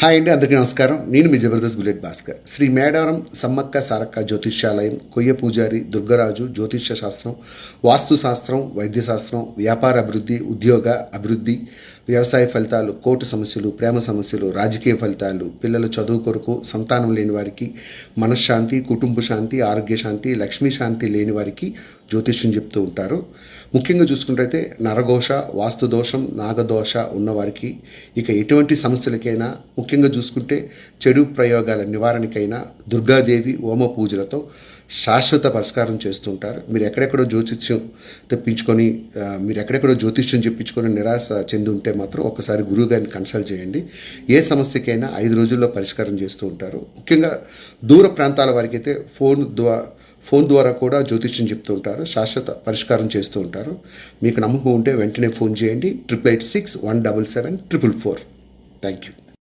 Hi అండి, అందరికీ నమస్కారం. నేను మీ జబర్దస్త్ బుల్లెట్ భాస్కర్. శ్రీ మేడారం సమ్మక్క సారక్క జ్యోతిష్యాలయం, కొయ్య పూజారి, దుర్గరాజు, జ్యోతిష్య శాస్త్రం, వాస్తు శాస్త్రం, వైద్య శాస్త్రం, వ్యాపార అభివృద్ధి, ఉద్యోగ అభివృద్ధి, వ్యవసాయ ఫలితాలు, కోర్టు సమస్యలు, ప్రేమ సమస్యలు, రాజకీయ ఫలితాలు, పిల్లల చదువు కొరకు, సంతానం లేని వారికి మనశ్శాంతి, కుటుంబ శాంతి, ఆరోగ్య శాంతి, లక్ష్మీ శాంతి లేని వారికి జ్యోతిష్యం చెప్తూ ఉంటారు. ముఖ్యంగా చూసుకుంటే నరఘోష, వాస్తుదోషం, నాగదోష ఉన్నవారికి, ఇక ఎటువంటి సమస్యలకైనా, ముఖ్యంగా చూసుకుంటే చెడు ప్రయోగాల నివారణకైనా దుర్గాదేవి హోమ పూజలతో శాశ్వత పరిష్కారం చేస్తుంటారు. మీరు ఎక్కడెక్కడో జ్యోతిష్యం తెప్పించుకొని మీరు ఎక్కడెక్కడో జ్యోతిష్యం చెప్పించుకొని నిరాశ చెంది ఉంటే మాత్రం ఒకసారి గురువు గారిని కన్సల్ట్ చేయండి. ఏ సమస్యకైనా 5 రోజుల్లో పరిష్కారం చేస్తూ ఉంటారు. ముఖ్యంగా దూర ప్రాంతాల వారికి అయితే ఫోన్ ద్వారా కూడా జ్యోతిష్యం చెప్తూ ఉంటారు, శాశ్వత పరిష్కారం చేస్తూ ఉంటారు. మీకు నమ్మకం ఉంటే వెంటనే ఫోన్ చేయండి 8886 177 444. Thank you.